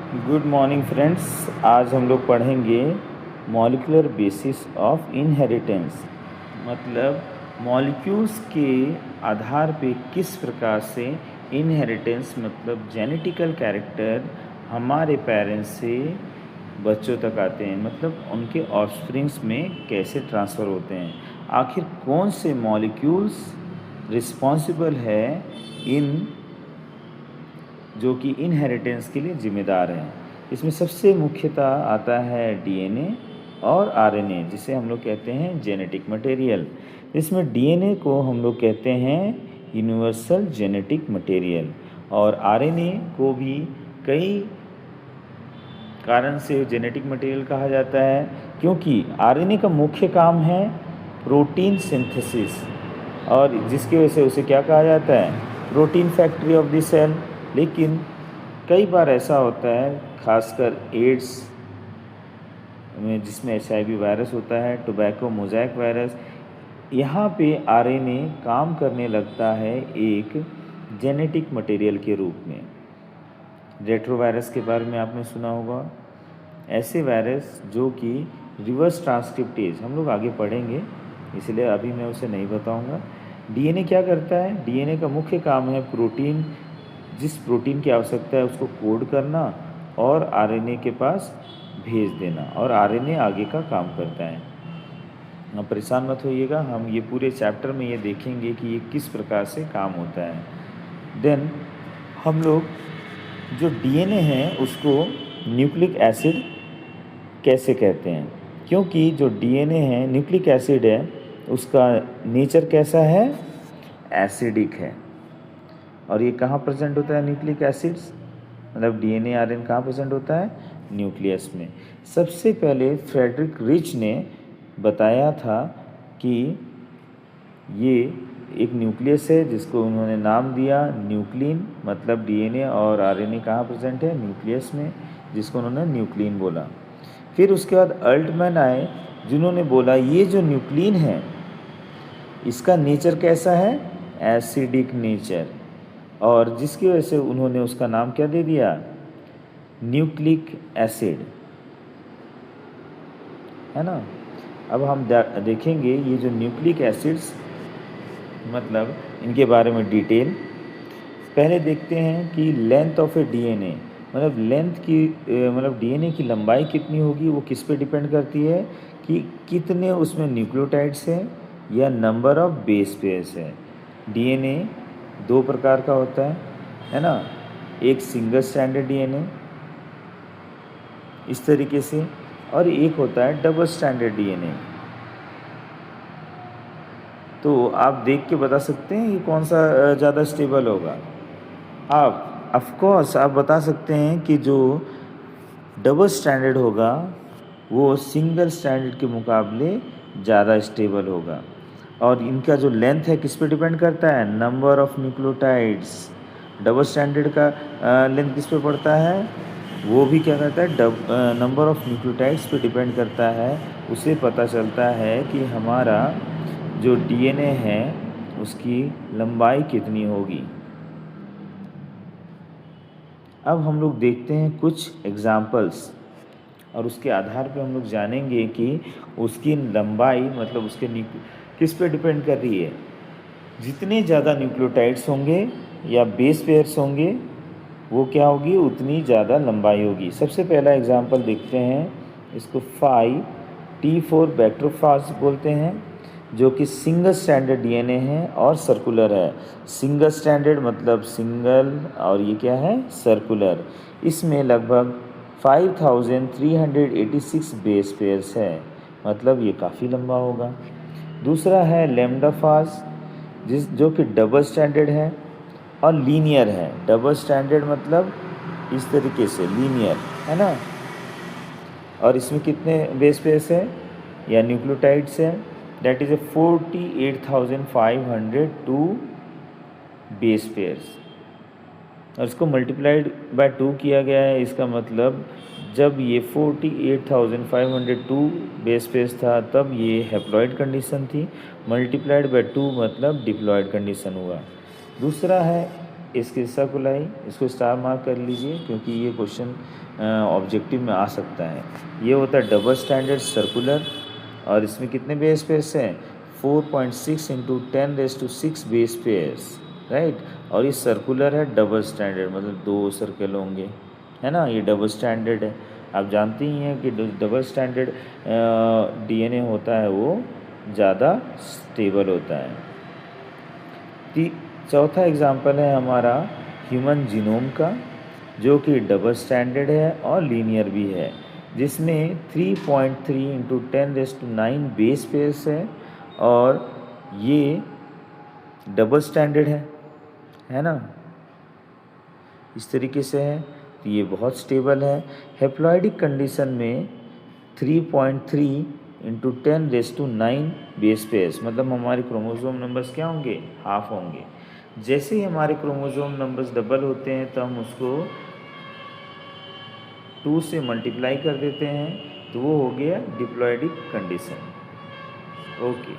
Good morning friends. आज हम लोग पढ़ेंगे मॉलिक्यूलर बेसिस ऑफ इनहेरिटेंस, मतलब मॉलिक्यूल्स के आधार पे किस प्रकार से इनहेरिटेंस मतलब जेनेटिकल कैरेक्टर हमारे पेरेंट्स से बच्चों तक आते हैं, मतलब उनके ऑफस्प्रिंग्स में कैसे ट्रांसफ़र होते हैं। आखिर कौन से मॉलिक्यूल्स रिस्पॉन्सिबल है इन जो कि इनहेरिटेंस के लिए ज़िम्मेदार हैं। इसमें सबसे मुख्यतः आता है डीएनए और आरएनए, जिसे हम लोग कहते हैं जेनेटिक मटेरियल। इसमें डीएनए को हम लोग कहते हैं यूनिवर्सल जेनेटिक मटेरियल, और आरएनए को भी कई कारण से जेनेटिक मटेरियल कहा जाता है, क्योंकि आरएनए का मुख्य काम है प्रोटीन सिंथेसिस, और जिसकी वजह से उसे क्या कहा जाता है, protein factory of the cell. लेकिन कई बार ऐसा होता है, खासकर एड्स में जिसमें एचआईवी वायरस होता है, टोबैको मोज़ैक वायरस, यहाँ पे आरएनए काम करने लगता है एक जेनेटिक मटेरियल के रूप में। रेट्रोवायरस के बारे में आपने सुना होगा। ऐसे वायरस जो कि रिवर्स ट्रांसक्रिप्टेज हम लोग आगे पढ़ेंगे, इसलिए अभी मैं उसे नहीं बताऊंगा। डीएनए क्या करता है? डीएनए का मुख्य काम है प्रोटीन, जिस प्रोटीन की आवश्यकता है उसको कोड करना और आरएनए के पास भेज देना, और आरएनए आगे का काम करता है। आप परेशान मत होइएगा, हम ये पूरे चैप्टर में ये देखेंगे कि ये किस प्रकार से काम होता है। देन हम लोग जो डीएनए है उसको न्यूक्लिक एसिड कैसे कहते हैं, क्योंकि जो डीएनए है न्यूक्लिक एसिड है, उसका नेचर कैसा है, एसिडिक है। और ये कहाँ प्रेजेंट होता है न्यूक्लिक एसिड्स, मतलब डीएनए आरएनए कहाँ प्रेजेंट होता है, न्यूक्लियस में। सबसे पहले फ्रेडरिक रिच ने बताया था कि ये एक न्यूक्लियस है जिसको उन्होंने नाम दिया न्यूक्लिन, मतलब डीएनए और आरएनए कहाँ प्रेजेंट है, न्यूक्लियस में, जिसको उन्होंने न्यूक्लिन बोला। फिर उसके बाद अल्टमैन आए, जिन्होंने बोला ये जो न्यूक्लिन है इसका नेचर कैसा है, एसिडिक नेचर, और जिसकी वजह से उन्होंने उसका नाम क्या दे दिया, न्यूक्लिक एसिड, है ना। अब हम देखेंगे ये जो न्यूक्लिक एसिड्स, मतलब इनके बारे में डिटेल। पहले देखते हैं कि लेंथ ऑफ ए डीएनए, मतलब लेंथ की मतलब डीएनए की लंबाई कितनी होगी, वो किस पे डिपेंड करती है कि कितने उसमें न्यूक्लियोटाइड्स हैं या नंबर ऑफ बेस पेयर्स है। डीएनए दो प्रकार का होता है ना, एक सिंगल स्ट्रैंडेड डीएनए इस तरीके से, और एक होता है डबल स्ट्रैंडेड डीएनए। तो आप देख के बता सकते हैं ये कौन सा ज़्यादा स्टेबल होगा। आप ऑफकोर्स आप बता सकते हैं कि जो डबल स्टैंडर्ड होगा वो सिंगल स्टैंडर्ड के मुकाबले ज़्यादा स्टेबल होगा। और इनका जो लेंथ है किस पे डिपेंड करता है, number of nucleotides. Double standard का लेंथ किस पे पड़ता है, वो भी क्या करता है, नंबर ऑफ न्यूक्लियोटाइड्स पे डिपेंड करता है। उसे पता चलता है कि हमारा जो डीएनए है उसकी लंबाई कितनी होगी। अब हम लोग देखते हैं कुछ एग्जाम्पल्स, और उसके आधार पे हम लोग जानेंगे कि उसकी लंबाई मतलब उसके किस पे डिपेंड कर रही है। जितने ज़्यादा न्यूक्लियोटाइड्स होंगे या बेस पेयर्स होंगे वो क्या होगी, उतनी ज़्यादा लंबाई होगी। सबसे पहला एग्जाम्पल देखते हैं, इसको 5T4 बैक्टीरियोफाज बोलते हैं, जो कि सिंगल स्टैंडर्ड डीएनए है और सर्कुलर है। सिंगल स्टैंडर्ड मतलब सिंगल, और ये क्या है, सर्कुलर। इसमें लगभग 5386 बेस पेयर्स है, मतलब ये काफ़ी लंबा होगा। दूसरा है लैम्डाफाज, जो कि डबल स्टैंडर्ड है और लीनियर है। डबल स्टैंडर्ड मतलब इस तरीके से लीनियर, है ना, और इसमें कितने बेस पेयर्स है या न्यूक्लियोटाइड्स है, दैट इज़ 48,502 बेस पेयर्स, और इसको मल्टीप्लाइड बाय 2 किया गया है। इसका मतलब जब ये 48,502 बेस पेयर्स था तब ये हैप्लॉइड कंडीशन थी, मल्टीप्लाइड बाय 2 मतलब डिप्लॉइड कंडीशन हुआ। दूसरा है इसके सर्कुलाई, इसको स्टार मार्क कर लीजिए क्योंकि ये क्वेश्चन ऑब्जेक्टिव में आ सकता है। ये होता है डबल स्टैंडर्ड सर्कुलर और इसमें कितने बेस पेयर्स हैं 4.6 इंटू 10⁻⁶ बेस पेयर्स, राइट। और ये सर्कुलर है डबल स्टैंडर्ड, मतलब 2 सर्कल होंगे, है ना। ये डबल स्टैंडर्ड है, आप जानते ही हैं कि डबल स्टैंडर्ड डीएनए होता है वो ज़्यादा स्टेबल होता है। चौथा एग्जाम्पल है हमारा ह्यूमन जीनोम का, जो कि डबल स्टैंडर्ड है और लीनियर भी है, जिसमें 3.3 इंटू 10⁹ बेस पेयर्स है और ये डबल स्टैंडर्ड है ना, इस तरीके से है, तो ये बहुत स्टेबल है। हेप्लॉइडिक कंडीशन में 3.3 इंटू 10⁹ बेस पेयर्स, मतलब हमारे क्रोमोसोम नंबर्स क्या होंगे, हाफ होंगे। जैसे ही हमारे क्रोमोसोम नंबर्स डबल होते हैं तो हम उसको 2 से मल्टीप्लाई कर देते हैं, तो वो हो गया डिप्लॉइडिक कंडीशन। ओके।